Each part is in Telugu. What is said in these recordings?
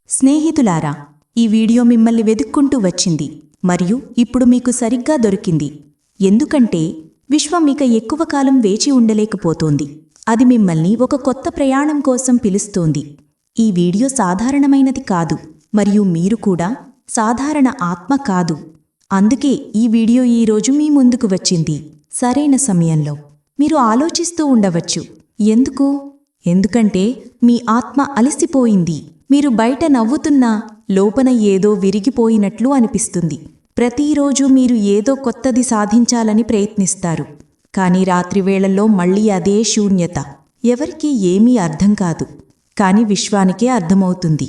స్నేహితులారా, ఈ వీడియో మిమ్మల్ని వెతుక్కుంటూ వచ్చింది మరియు ఇప్పుడు మీకు సరిగ్గా దొరికింది. ఎందుకంటే విశ్వం ఇక ఎక్కువ కాలం వేచి ఉండలేకపోతోంది. అది మిమ్మల్ని ఒక కొత్త ప్రయాణం కోసం పిలుస్తోంది. ఈ వీడియో సాధారణమైనది కాదు మరియు మీరు కూడా సాధారణ ఆత్మ కాదు. అందుకే ఈ వీడియో ఈరోజు మీ ముందుకు వచ్చింది సరైన సమయంలో. మీరు ఆలోచిస్తూ ఉండవచ్చు, ఎందుకంటే మీ ఆత్మ అలసిపోయింది. మీరు బయట నవ్వుతున్నా లోపన ఏదో విరిగిపోయినట్లు అనిపిస్తుంది. ప్రతిరోజు మీరు ఏదో కొత్తది సాధించాలని ప్రయత్నిస్తారు, కానీ రాత్రివేళల్లో మళ్ళీ అదే శూన్యత. ఎవరికీ ఏమీ అర్థం కాదు, కానీ విశ్వానికే అర్థమవుతుంది.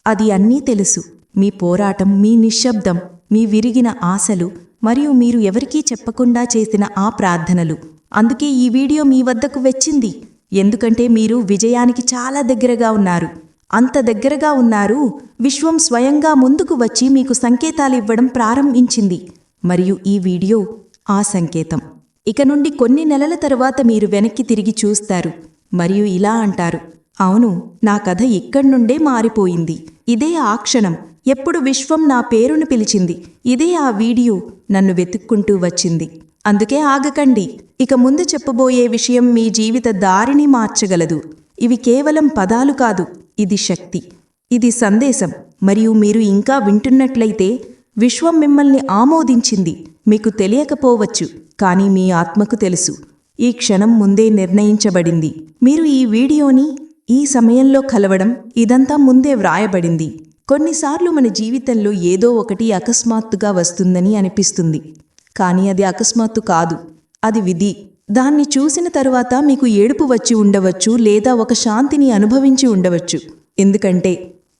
అది అన్నీ తెలుసు. మీ పోరాటం, మీ నిశ్శబ్దం, మీ విరిగిన ఆశలు మరియు మీరు ఎవరికీ చెప్పకుండా చేసిన ఆ ప్రార్థనలు. అందుకే ఈ వీడియో మీ వద్దకు వచ్చింది. ఎందుకంటే మీరు విజయానికి చాలా దగ్గరగా ఉన్నారు. అంత దగ్గరగా ఉన్నారు, విశ్వం స్వయంగా ముందుకు వచ్చి మీకు సంకేతాలు ఇవ్వడం ప్రారంభించింది. మరియు ఈ వీడియో ఆ సంకేతం. ఇక నుండి కొన్ని నెలల తరువాత మీరు వెనక్కి తిరిగి చూస్తారు మరియు ఇలా అంటారు, అవును, నా కథ ఇక్కడి నుండే మారిపోయింది. ఇదే ఆ క్షణం ఎప్పుడు విశ్వం నా పేరును పిలిచింది. ఇదే ఆ వీడియో నన్ను వెతుక్కుంటూ వచ్చింది. అందుకే ఆగకండి. ఇక ముందు చెప్పబోయే విషయం మీ జీవిత దారిని మార్చగలదు. ఇవి కేవలం పదాలు కాదు, ఇది శక్తి, ఇది సందేశం. మరియు మీరు ఇంకా వింటున్నట్లయితే విశ్వం మిమ్మల్ని ఆమోదించింది. మీకు తెలియకపోవచ్చు, కానీ మీ ఆత్మకు తెలుసు. ఈ క్షణం ముందే నిర్ణయించబడింది. మీరు ఈ వీడియోని ఈ సమయంలో కలవడం, ఇదంతా ముందే వ్రాయబడింది. కొన్నిసార్లు మన జీవితంలో ఏదో ఒకటి అకస్మాత్తుగా వస్తుందని అనిపిస్తుంది, కానీ అది అకస్మాత్తు కాదు, అది విధి. దాన్ని చూసిన తరువాత మీకు ఏడుపు వచ్చి ఉండవచ్చు, లేదా ఒక శాంతిని అనుభవించి ఉండవచ్చు. ఎందుకంటే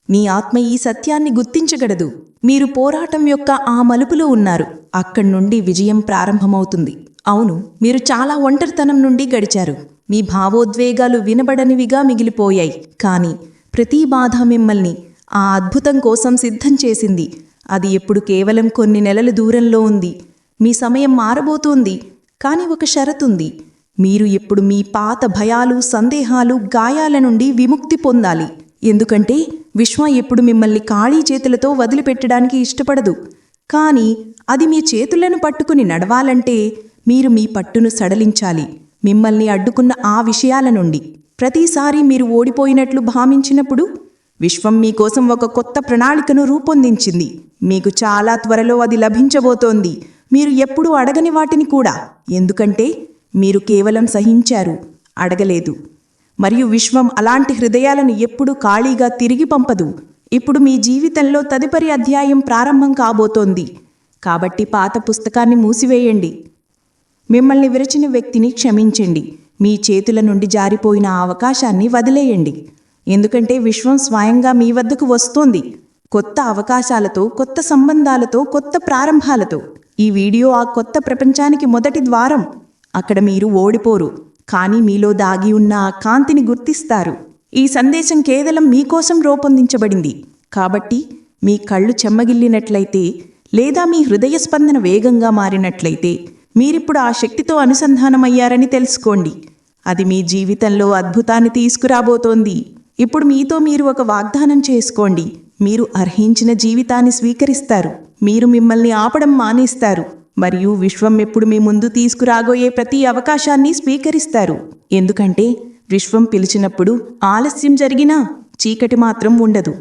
మీ ఆత్మ ఈ సత్యాన్ని గుర్తించగలదు. మీరు పోరాటం యొక్క ఆ మలుపులో ఉన్నారు. అక్కడి నుండి విజయం ప్రారంభమవుతుంది. అవును, మీరు చాలా ఒంటరితనం నుండి గడిచారు. మీ భావోద్వేగాలు వినబడనివిగా మిగిలిపోయాయి. కానీ ప్రతి బాధ మిమ్మల్ని ఆ అద్భుతం కోసం సిద్ధం చేసింది. అది ఎప్పుడు కేవలం కొన్ని నెలల దూరంలో ఉంది. మీ సమయం మారబోతోంది, కానీ ఒక షరతుంది. మీరు ఎప్పుడు మీ పాత భయాలు, సందేహాలు, గాయాల నుండి విముక్తి పొందాలి. ఎందుకంటే విశ్వం ఎప్పుడు మిమ్మల్ని ఖాళీ చేతులతో వదిలిపెట్టడానికి ఇష్టపడదు. కానీ అది మీ చేతులను పట్టుకుని నడవాలంటే మీరు మీ పట్టును సడలించాలి. మిమ్మల్ని అడ్డుకున్న ఆ విషయాల నుండి. ప్రతిసారి మీరు ఓడిపోయినట్లు భావించినప్పుడు విశ్వం మీకోసం ఒక కొత్త ప్రణాళికను రూపొందించింది. మీకు చాలా త్వరలో అది లభించబోతోంది. మీరు ఎప్పుడూ అడగని వాటిని కూడా. ఎందుకంటే మీరు కేవలం సహించారు, అడగలేదు. మరియు విశ్వం అలాంటి హృదయాలను ఎప్పుడూ ఖాళీగా తిరిగి పంపదు. ఇప్పుడు మీ జీవితంలో తదుపరి అధ్యాయం ప్రారంభం కాబోతోంది. కాబట్టి పాత పుస్తకాన్ని మూసివేయండి. మిమ్మల్ని విరచిన వ్యక్తిని క్షమించండి. మీ చేతుల నుండి జారిపోయిన ఆ అవకాశాన్ని వదిలేయండి. ఎందుకంటే విశ్వం స్వయంగా మీ వద్దకు వస్తోంది, కొత్త అవకాశాలతో, కొత్త సంబంధాలతో, కొత్త ప్రారంభాలతో. ఈ వీడియో ఆ కొత్త ప్రపంచానికి మొదటి ద్వారం. అక్కడ మీరు ఓడిపోరు, కానీ మీలో దాగి ఉన్న ఆ కాంతిని గుర్తిస్తారు. ఈ సందేశం కేవలం మీకోసం రూపొందించబడింది. కాబట్టి మీ కళ్ళు చెమ్మగిల్లినట్లయితే, లేదా మీ హృదయ స్పందన వేగంగా మారినట్లయితే, మీరిప్పుడు ఆ శక్తితో అనుసంధానమయ్యారని తెలుసుకోండి. అది మీ జీవితంలో అద్భుతాన్ని తీసుకురాబోతోంది. ఇప్పుడు మీతో మీరు ఒక వాగ్దానం చేసుకోండి. మీరు అర్హించిన జీవితాన్ని స్వీకరిస్తారు. మీరు మిమ్మల్ని ఆపడం మానేస్తారు మరియు విశ్వం ఎప్పుడు మీ ముందు తీసుకురాబోయే ప్రతి అవకాశాన్ని స్వీకరిస్తారు. ఎందుకంటే విశ్వం పిలిచినప్పుడు ఆలస్యం జరిగినా చీకటి మాత్రం ఉండదు.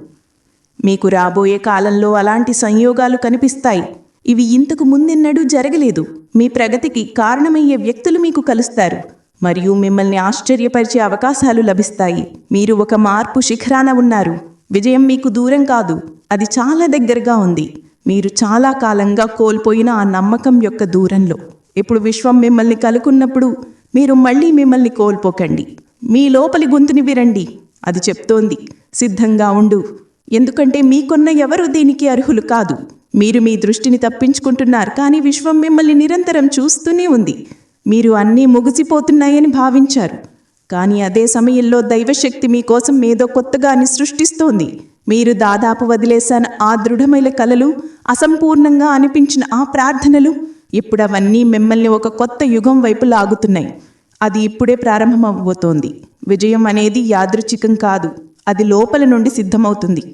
మీకు రాబోయే కాలంలో అలాంటి సంయోగాలు కనిపిస్తాయి. ఇవి ఇంతకు ముందెన్నడూ జరగలేదు. మీ ప్రగతికి కారణమయ్యే వ్యక్తులు మీకు కలుస్తారు మరియు మిమ్మల్ని ఆశ్చర్యపరిచే అవకాశాలు లభిస్తాయి. మీరు ఒక మార్పు శిఖరాన ఉన్నారు. విజయం మీకు దూరం కాదు, అది చాలా దగ్గరగా ఉంది. మీరు చాలా కాలంగా కోల్పోయిన ఆ నమ్మకం యొక్క దూరంలో. ఇప్పుడు విశ్వం మిమ్మల్ని కలుకున్నప్పుడు మీరు మళ్ళీ మిమ్మల్ని కోల్పోకండి. మీ లోపలి గొంతుని వినండి. అది చెప్తోంది, సిద్ధంగా ఉండు. ఎందుకంటే మీకున్న ఎవరు దీనికి అర్హులు కాదు. మీరు మీ దృష్టిని తప్పించుకుంటున్నారు, కానీ విశ్వం మిమ్మల్ని నిరంతరం చూస్తూనే ఉంది. మీరు అన్నీ ముగిసిపోతున్నాయని భావించారు, కానీ అదే సమయంలో దైవశక్తి మీకోసం ఏదో కొత్తగాని సృష్టిస్తోంది. మీరు దాదాపు వదిలేసిన ఆ దృఢమైన కలలు, అసంపూర్ణంగా అనిపించిన ఆ ప్రార్థనలు, ఇప్పుడు అవన్నీ మిమ్మల్ని ఒక కొత్త యుగం వైపు లాగుతున్నాయి. అది ఇప్పుడే ప్రారంభమవబోతోంది. విజయం అనేది యాదృచ్ఛికం కాదు, అది లోపల నుండి సిద్ధమవుతుంది.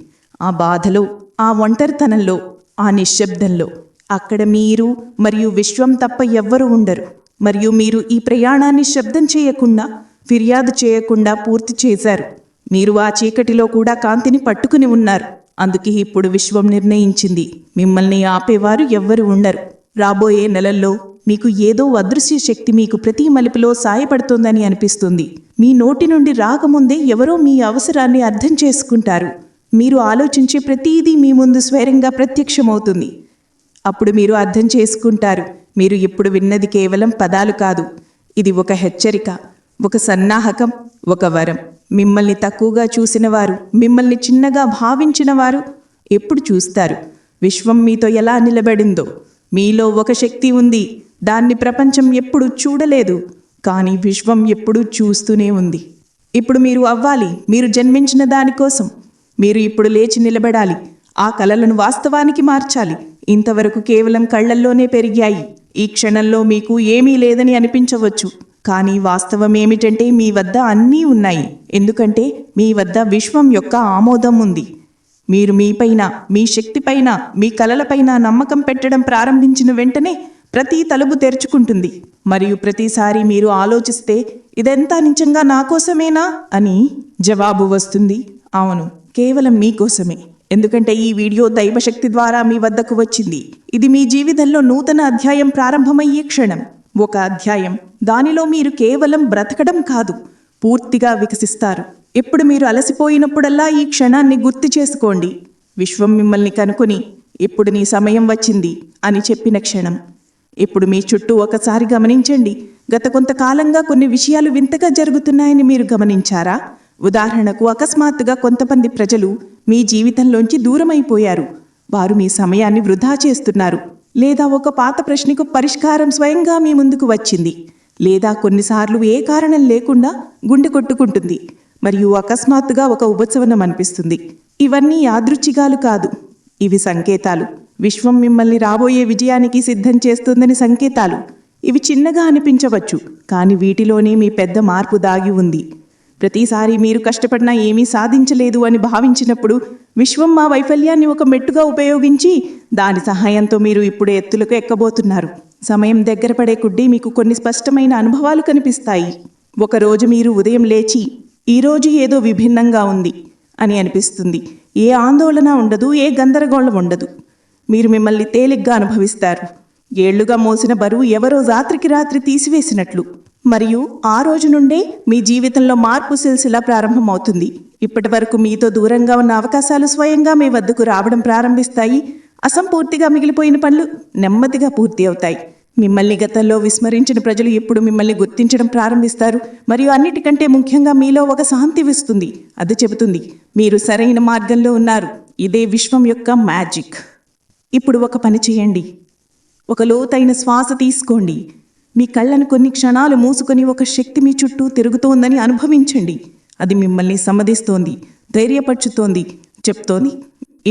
ఆ బాధలో, ఆ ఒంటరితనంలో, ఆ నిశ్శబ్దంలో అక్కడ మీరు మరియు విశ్వం తప్ప ఎవ్వరూ ఉండరు. మరియు మీరు ఈ ప్రయాణాన్ని శబ్దం చేయకుండా, ఫిర్యాదు చేయకుండా పూర్తి చేశారు. మీరు ఆ చీకటిలో కూడా కాంతిని పట్టుకుని ఉన్నారు. అందుకే ఇప్పుడు విశ్వం నిర్ణయించింది, మిమ్మల్ని ఆపేవారు ఎవ్వరు ఉండరు. రాబోయే నెలల్లో మీకు ఏదో అదృశ్య శక్తి మీకు ప్రతి మలుపులో సాయపడుతోందని అనిపిస్తుంది. మీ నోటి నుండి రాకముందే ఎవరో మీ అవసరాన్ని అర్థం చేసుకుంటారు. మీరు ఆలోచించే ప్రతిదీ మీ ముందు స్వయంగా ప్రత్యక్షమవుతుంది. అప్పుడు మీరు అర్థం చేసుకుంటారు, మీరు ఇప్పుడు విన్నది కేవలం పదాలు కాదు, ఇది ఒక హెచ్చరిక, ఒక సన్నాహకం, ఒక వరం. మిమ్మల్ని తక్కువగా చూసినవారు, మిమ్మల్ని చిన్నగా భావించినవారు ఎప్పుడు చూస్తారు విశ్వం మీతో ఎలా నిలబడిందో. మీలో ఒక శక్తి ఉంది, దాన్ని ప్రపంచం ఎప్పుడూ చూడలేదు, కానీ విశ్వం ఎప్పుడూ చూస్తూనే ఉంది. ఇప్పుడు మీరు అవ్వాలి, మీరు జన్మించిన దానికోసం. మీరు ఇప్పుడు లేచి నిలబడాలి, ఆ కలలను వాస్తవానికి మార్చాలి. ఇంతవరకు కేవలం కళ్లల్లోనే పెరిగాయి. ఈ క్షణంలో మీకు ఏమీ లేదని అనిపించవచ్చు, కానీ వాస్తవం ఏమిటంటే మీ వద్ద అన్నీ ఉన్నాయి. ఎందుకంటే మీ వద్ద విశ్వం యొక్క ఆమోదం ఉంది. మీరు మీపైన, మీ శక్తిపైన, మీ కలలపైన నమ్మకం పెట్టడం ప్రారంభించిన వెంటనే ప్రతి తలుపు తెరుచుకుంటుంది. మరియు ప్రతిసారి మీరు ఆలోచిస్తే ఇదంతా నిజంగా నా కోసమేనా అని జవాబు వస్తుంది, అవును, కేవలం మీకోసమే. ఎందుకంటే ఈ వీడియో దైవశక్తి ద్వారా మీ వద్దకు వచ్చింది. ఇది మీ జీవితంలో నూతన అధ్యాయం ప్రారంభమయ్యే క్షణం. ఒక అధ్యాయం, దానిలో మీరు కేవలం బ్రతకడం కాదు, పూర్తిగా వికసిస్తారు. ఎప్పుడు మీరు అలసిపోయినప్పుడల్లా ఈ క్షణాన్ని గుర్తు చేసుకోండి. విశ్వం మిమ్మల్ని కనుకొని ఇప్పుడు నీ సమయం వచ్చింది అని చెప్పిన క్షణం. ఇప్పుడు మీ చుట్టూ ఒకసారి గమనించండి. గత కొంతకాలంగా కొన్ని విషయాలు వింతగా జరుగుతున్నాయని మీరు గమనించారా? ఉదాహరణకు, అకస్మాత్తుగా కొంతమంది ప్రజలు మీ జీవితంలోంచి దూరమైపోయారు. వారు మీ సమయాన్ని వృధా చేస్తున్నారు. లేదా ఒక పాత ప్రశ్నకు పరిష్కారం స్వయంగా మీ ముందుకు వచ్చింది. లేదా కొన్నిసార్లు ఏ కారణం లేకుండా గుండె కొట్టుకుంటుంది మరియు అకస్మాత్తుగా ఒక ఉపశమనం అనిపిస్తుంది. ఇవన్నీ యాదృచ్ఛికాలు కాదు, ఇవి సంకేతాలు. విశ్వం మిమ్మల్ని రాబోయే విజయానికి సిద్ధం చేస్తుందని సంకేతాలు. ఇవి చిన్నగా అనిపించవచ్చు, కానీ వీటిలోనే మీ పెద్ద మార్పు దాగి ఉంది. ప్రతిసారి మీరు కష్టపడినా ఏమీ సాధించలేదు అని భావించినప్పుడు విశ్వం మా వైఫల్యాన్ని ఒక మెట్టుగా ఉపయోగించి దాని సహాయంతో మీరు ఇప్పుడు ఎత్తులకు ఎక్కబోతున్నారు. సమయం దగ్గర పడే కొద్దీ మీకు కొన్ని స్పష్టమైన అనుభవాలు కనిపిస్తాయి. ఒకరోజు మీరు ఉదయం లేచి ఈరోజు ఏదో విభిన్నంగా ఉంది అని అనిపిస్తుంది. ఏ ఆందోళన ఉండదు, ఏ గందరగోళం ఉండదు. మీరు మిమ్మల్ని తేలిగ్గా అనుభవిస్తారు. ఏళ్లుగా మోసిన బరువు ఎవరో రాత్రికి రాత్రి తీసివేసినట్లు. మరియు ఆ రోజు నుండే మీ జీవితంలో మార్పు సిల్సిలా ప్రారంభమవుతుంది. ఇప్పటి వరకు మీతో దూరంగా ఉన్న అవకాశాలు స్వయంగా మీ వద్దకు రావడం ప్రారంభిస్తాయి. అసంపూర్తిగా మిగిలిపోయిన పనులు నెమ్మదిగా పూర్తి అవుతాయి. మిమ్మల్ని గతంలో విస్మరించిన ప్రజలు ఇప్పుడు మిమ్మల్ని గుర్తించడం ప్రారంభిస్తారు. మరియు అన్నిటికంటే ముఖ్యంగా మీలో ఒక శాంతి వస్తుంది. అది చెబుతుంది, మీరు సరైన మార్గంలో ఉన్నారు. ఇదే విశ్వం యొక్క మ్యాజిక్. ఇప్పుడు ఒక పని చేయండి. ఒక లోతైన శ్వాస తీసుకోండి. మీ కళ్ళను కొన్ని క్షణాలు మూసుకొని ఒక శక్తి మీ చుట్టూ తిరుగుతోందని అనుభవించండి. అది మిమ్మల్ని సమ్మదిస్తోంది, ధైర్యపరుచుతోంది, చెప్తోంది,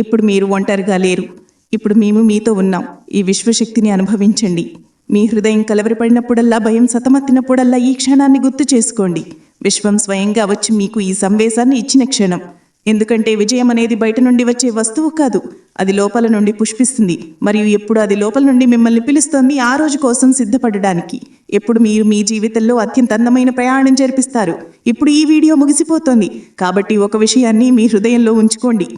ఇప్పుడు మీరు ఒంటరిగా లేరు, ఇప్పుడు మేము మీతో ఉన్నాం. ఈ విశ్వశక్తిని అనుభవించండి. మీ హృదయం కలవరపడినప్పుడల్లా, భయం సతమత్తినప్పుడల్లా ఈ క్షణాన్ని గుర్తు చేసుకోండి. విశ్వం స్వయంగా వచ్చి మీకు ఈ సందేశాన్ని ఇచ్చిన క్షణం. ఎందుకంటే విజయం అనేది బయట నుండి వచ్చే వస్తువు కాదు, అది లోపల నుండి పుష్పిస్తుంది. మరియు ఎప్పుడు అది లోపల నుండి మిమ్మల్ని పిలుస్తోంది ఆ రోజు కోసం సిద్ధపడడానికి. ఎప్పుడు మీరు మీ జీవితంలో అత్యంత అందమైన ప్రయాణం జరిపిస్తారు. ఇప్పుడు ఈ వీడియో ముగిసిపోతోంది, కాబట్టి ఒక విషయాన్ని మీ హృదయంలో ఉంచుకోండి.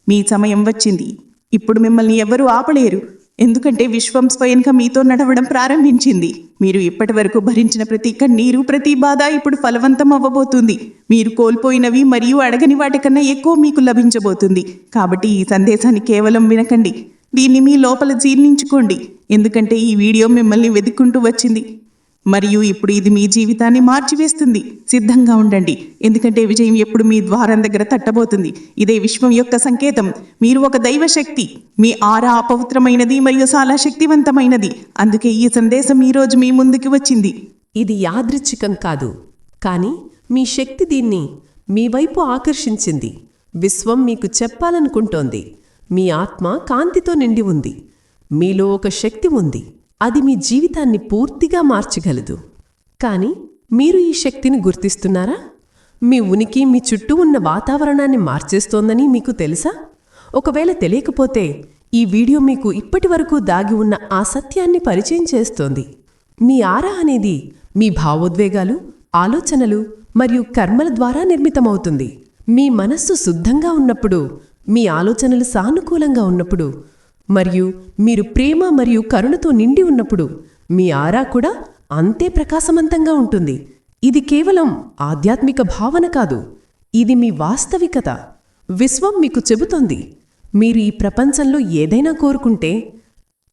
మీ సమయం వచ్చింది. ఇప్పుడు మిమ్మల్ని ఎవరూ ఆపలేరు, ఎందుకంటే విశ్వం స్వయంగా మీతో నడవడం ప్రారంభించింది. మీరు ఇప్పటి వరకు భరించిన ప్రతి కన్నీరు, ప్రతి బాధ ఇప్పుడు ఫలవంతం అవ్వబోతుంది. మీరు కోల్పోయినవి మరియు అడగని వాటికన్నా ఎక్కువ మీకు లభించబోతుంది. కాబట్టి ఈ సందేశాన్ని కేవలం వినకండి, దీన్ని మీ లోపల జీర్ణించుకోండి. ఎందుకంటే ఈ వీడియో మిమ్మల్ని వెతుక్కుంటూ వచ్చింది మరియు ఇప్పుడు ఇది మీ జీవితాన్ని మార్చివేస్తుంది. సిద్ధంగా ఉండండి, ఎందుకంటే విజయం ఎప్పుడు మీ ద్వారం దగ్గర తట్టబోతుంది. ఇదే విశ్వం యొక్క సంకేతం. మీరు ఒక దైవశక్తి. మీ ఆరా అపవిత్రమైనది మరియు చాలా శక్తివంతమైనది. అందుకే ఈ సందేశం ఈరోజు మీ ముందుకు వచ్చింది. ఇది యాదృచ్ఛికం కాదు, కానీ మీ శక్తి దీన్ని మీ వైపు ఆకర్షించింది. విశ్వం మీకు చెప్పాలనుకుంటోంది, మీ ఆత్మ కాంతితో నిండి ఉంది. మీలో ఒక శక్తి ఉంది, అది మీ జీవితాన్ని పూర్తిగా మార్చగలదు. కానీ మీరు ఈ శక్తిని గుర్తిస్తున్నారా? మీ ఉనికి మీ చుట్టూ ఉన్న వాతావరణాన్ని మార్చేస్తోందని మీకు తెలుసా? ఒకవేళ తెలియకపోతే ఈ వీడియో మీకు ఇప్పటివరకు దాగి ఉన్న ఆ సత్యాన్ని పరిచయం చేస్తోంది. మీ ఆరా అనేది మీ భావోద్వేగాలు, ఆలోచనలు మరియు కర్మల ద్వారా నిర్మితమవుతుంది. మీ మనస్సు శుద్ధంగా ఉన్నప్పుడు, మీ ఆలోచనలు సానుకూలంగా ఉన్నప్పుడు మరియు మీరు ప్రేమ మరియు కరుణతో నిండి ఉన్నప్పుడు మీ ఆరా కూడా అంతే ప్రకాశవంతంగా ఉంటుంది. ఇది కేవలం ఆధ్యాత్మిక భావన కాదు, ఇది మీ వాస్తవికత. విశ్వం మీకు చెబుతోంది, మీరు ఈ ప్రపంచంలో ఏదైనా కోరుకుంటే,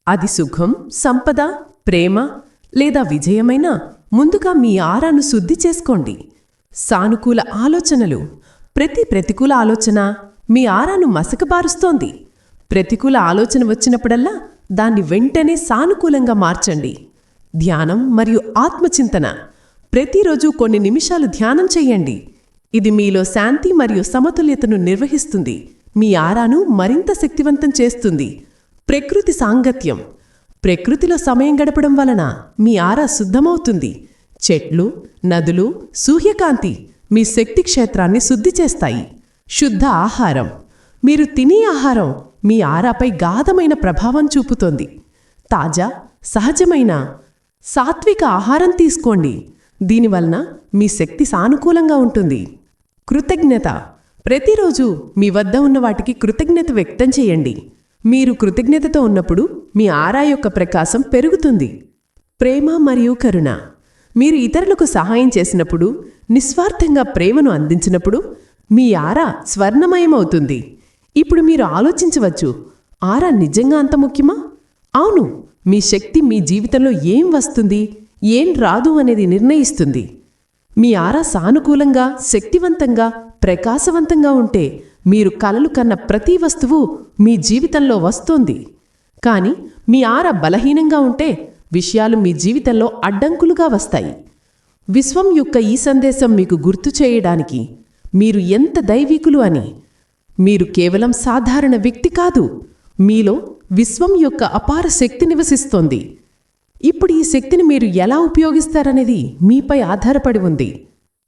అది సుఖం, సంపద, ప్రేమ లేదా విజయమైనా, ముందుగా మీ ఆరాను శుద్ధి చేసుకోండి. సానుకూల ఆలోచనలు. ప్రతి ప్రతికూల ఆలోచన మీ ఆరాను మసకబారుస్తోంది. ప్రతికూల ఆలోచన వచ్చినప్పుడల్లా దాన్ని వెంటనే సానుకూలంగా మార్చండి. ధ్యానం మరియు ఆత్మచింతన. ప్రతిరోజు కొన్ని నిమిషాలు ధ్యానం చెయ్యండి. ఇది మీలో శాంతి మరియు సమతుల్యతను నిర్వహిస్తుంది, మీ ఆరాను మరింత శక్తివంతం చేస్తుంది. ప్రకృతి సాంగత్యం. ప్రకృతిలో సమయం గడపడం వలన మీ ఆరా శుద్ధమవుతుంది. చెట్లు, నదులు, సూర్యకాంతి మీ శక్తి క్షేత్రాన్ని శుద్ధి చేస్తాయి. శుద్ధ ఆహారం. మీరు తినే ఆహారం మీ ఆరాపై గాఢమైన ప్రభావం చూపుతోంది. తాజా, సహజమైన, సాత్విక ఆహారం తీసుకోండి. దీనివలన మీ శక్తి సానుకూలంగా ఉంటుంది. కృతజ్ఞత. ప్రతిరోజు మీ వద్ద ఉన్న వాటికి కృతజ్ఞత వ్యక్తం చేయండి. మీరు కృతజ్ఞతతో ఉన్నప్పుడు మీ ఆరా యొక్క ప్రకాశం పెరుగుతుంది. ప్రేమ మరియు కరుణ. మీరు ఇతరులకు సహాయం చేసినప్పుడు, నిస్వార్థంగా ప్రేమను అందించినప్పుడు మీ ఆరా స్వర్ణమయమవుతుంది. ఇప్పుడు మీరు ఆలోచించవచ్చు, ఆరా నిజంగా అంత ముఖ్యమా? అవును, మీ శక్తి మీ జీవితంలో ఏం వస్తుంది, ఏం రాదు అనేది నిర్ణయిస్తుంది. మీ ఆరా సానుకూలంగా, శక్తివంతంగా, ప్రకాశవంతంగా ఉంటే మీరు కలలు కన్న ప్రతి వస్తువు మీ జీవితంలో వస్తోంది. కానీ మీ ఆరా బలహీనంగా ఉంటే విషయాలు మీ జీవితంలో అడ్డంకులుగా వస్తాయి. విశ్వం యొక్క ఈ సందేశం మీకు గుర్తు చేయడానికి, మీరు ఎంత దైవికులు అని. మీరు కేవలం సాధారణ వ్యక్తి కాదు, మీలో విశ్వం యొక్క అపార శక్తి నివసిస్తోంది. ఇప్పుడు ఈ శక్తిని మీరు ఎలా ఉపయోగిస్తారనేది మీపై ఆధారపడి ఉంది.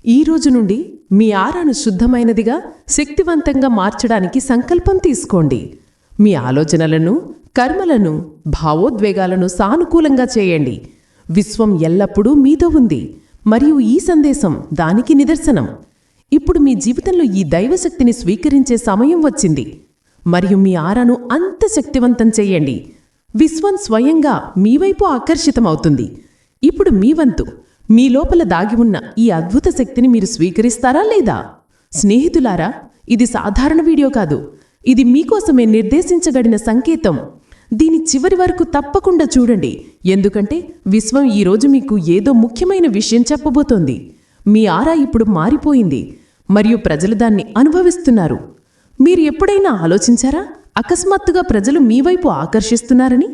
ఈ రోజు నుండి మీ ఆరాను శుద్ధమైనదిగా, శక్తివంతంగా మార్చడానికి సంకల్పం తీసుకోండి. మీ ఆలోచనలను, కర్మలను, భావోద్వేగాలను సానుకూలంగా చేయండి. విశ్వం ఎల్లప్పుడూ మీతో ఉంది మరియు ఈ సందేశం దానికి నిదర్శనం. ఇప్పుడు మీ జీవితంలో ఈ దైవశక్తిని స్వీకరించే సమయం వచ్చింది మరియు మీ ఆరాను అంత శక్తివంతం చేయండి. విశ్వం స్వయంగా మీ వైపు ఆకర్షితమవుతుంది. ఇప్పుడు మీ వంతు. మీ లోపల దాగి ఉన్న ఈ అద్భుత శక్తిని మీరు స్వీకరిస్తారా లేదా? స్నేహితులారా, ఇది సాధారణ వీడియో కాదు, ఇది మీకోసమే నిర్దేశించబడిన సంకేతం. దీని చివరి వరకు తప్పకుండా చూడండి, ఎందుకంటే విశ్వం ఈరోజు మీకు ఏదో ముఖ్యమైన విషయం చెప్పబోతోంది. మీ ఆరా ఇప్పుడు మారిపోయింది మరియు ప్రజలు దాన్ని అనుభవిస్తున్నారు. మీరు ఎప్పుడైనా ఆలోచించారా, అకస్మాత్తుగా ప్రజలు మీ వైపు ఆకర్షిస్తున్నారని?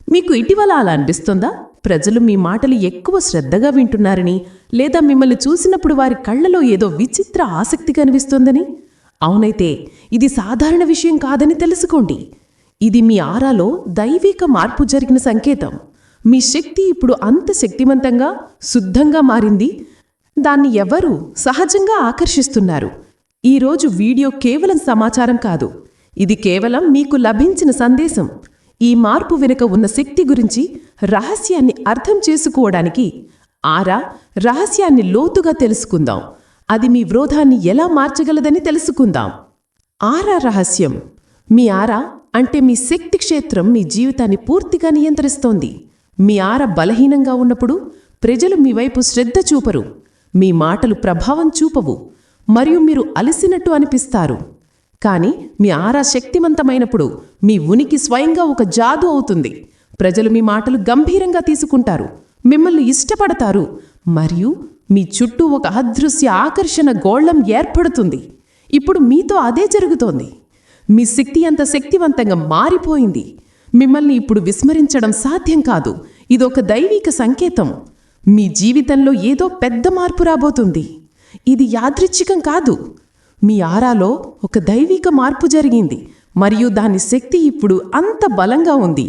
మీకు ఇటీవల అలా అనిపిస్తోందా? ప్రజలు మీ మాటలు ఎక్కువ శ్రద్ధగా వింటున్నారని, లేదా మిమ్మల్ని చూసినప్పుడు వారి కళ్లలో ఏదో విచిత్ర ఆసక్తి కనిపిస్తోందని? అవునైతే ఇది సాధారణ విషయం కాదని తెలుసుకోండి. ఇది మీ ఆరాలో దైవిక మార్పు జరిగిన సంకేతం. మీ శక్తి ఇప్పుడు అంత శక్తివంతంగా, శుద్ధంగా మారింది. దాన్ని ఎవరు సహజంగా ఆకర్షిస్తున్నారు. ఈరోజు వీడియో కేవలం సమాచారం కాదు, ఇది కేవలం మీకు లభించిన సందేశం. ఈ మార్పు వెనుక ఉన్న శక్తి గురించి రహస్యాన్ని అర్థం చేసుకోవడానికి ఆరా రహస్యాన్ని లోతుగా తెలుసుకుందాం. అది మీ విరోధాన్ని ఎలా మార్చగలదని తెలుసుకుందాం. ఆరా రహస్యం. మీ ఆరా అంటే మీ శక్తి క్షేత్రం మీ జీవితాన్ని పూర్తిగా నియంత్రిస్తోంది. మీ ఆరా బలహీనంగా ఉన్నప్పుడు ప్రజలు మీ వైపు శ్రద్ధ చూపరు, మీ మాటలు ప్రభావం చూపవు మరియు మీరు అలసినట్టు అనిపిస్తారు. కానీ మీ ఆరా శక్తివంతమైనప్పుడు మీ ఉనికి స్వయంగా ఒక జాదు అవుతుంది. ప్రజలు మీ మాటలు గంభీరంగా తీసుకుంటారు, మిమ్మల్ని ఇష్టపడతారు మరియు మీ చుట్టూ ఒక అదృశ్య ఆకర్షణ గోళం ఏర్పడుతుంది. ఇప్పుడు మీతో అదే జరుగుతోంది. మీ శక్తి అంత శక్తివంతంగా మారిపోయింది. మిమ్మల్ని ఇప్పుడు విస్మరించడం సాధ్యం కాదు. ఇదొక దైవిక సంకేతం. మీ జీవితంలో ఏదో పెద్ద మార్పు రాబోతుంది. ఇది యాదృచ్ఛికం కాదు. మీ ఆరాలో ఒక దైవిక మార్పు జరిగింది మరియు దాని శక్తి ఇప్పుడు అంత బలంగా ఉంది,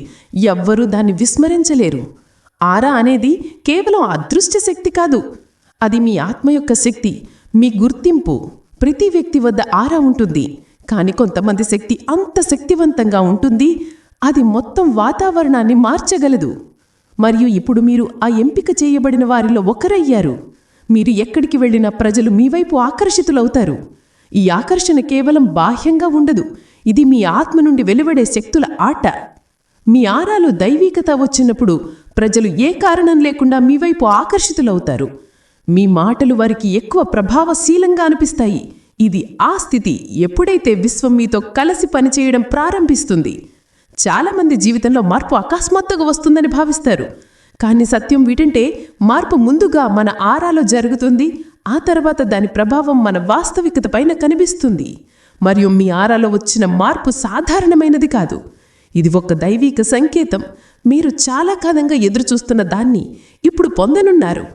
ఎవ్వరూ దాన్ని విస్మరించలేరు. ఆరా అనేది కేవలం అదృష్ట శక్తి కాదు, అది మీ ఆత్మ యొక్క శక్తి, మీ గుర్తింపు. ప్రతి వ్యక్తి వద్ద ఆరా ఉంటుంది, కానీ కొంతమంది శక్తి అంత శక్తివంతంగా ఉంటుంది, అది మొత్తం వాతావరణాన్ని మార్చగలదు. మరియు ఇప్పుడు మీరు ఆ ఎంపిక చేయబడిన వారిలో ఒకరయ్యారు. మీరు ఎక్కడికి వెళ్ళినా ప్రజలు మీ వైపు ఆకర్షితులవుతారు. ఈ ఆకర్షణ కేవలం బాహ్యంగా ఉండదు, ఇది మీ ఆత్మ నుండి వెలువడే శక్తుల ఆట. మీ ఆరాలో దైవీకత వచ్చినప్పుడు ప్రజలు ఏ కారణం లేకుండా మీ వైపు ఆకర్షితులవుతారు. మీ మాటలు వారికి ఎక్కువ ప్రభావశీలంగా అనిపిస్తాయి. ఇది ఆ స్థితి ఎప్పుడైతే విశ్వం మీతో కలిసి పనిచేయడం ప్రారంభిస్తుంది. చాలామంది జీవితంలో మార్పు అకస్మాత్తుగా వస్తుందని భావిస్తారు. కానీ సత్యం వీటంటే మార్పు ముందుగా మన ఆరాలో జరుగుతుంది, ఆ తర్వాత దాని ప్రభావం మన వాస్తవికత పైన కనిపిస్తుంది. మరియు మీ ఆరాలో వచ్చిన మార్పు సాధారణమైనది కాదు, ఇది ఒక దైవిక సంకేతం. మీరు చాలా కాలంగా ఎదురుచూస్తున్న దాన్ని ఇప్పుడు పొందనున్నారు.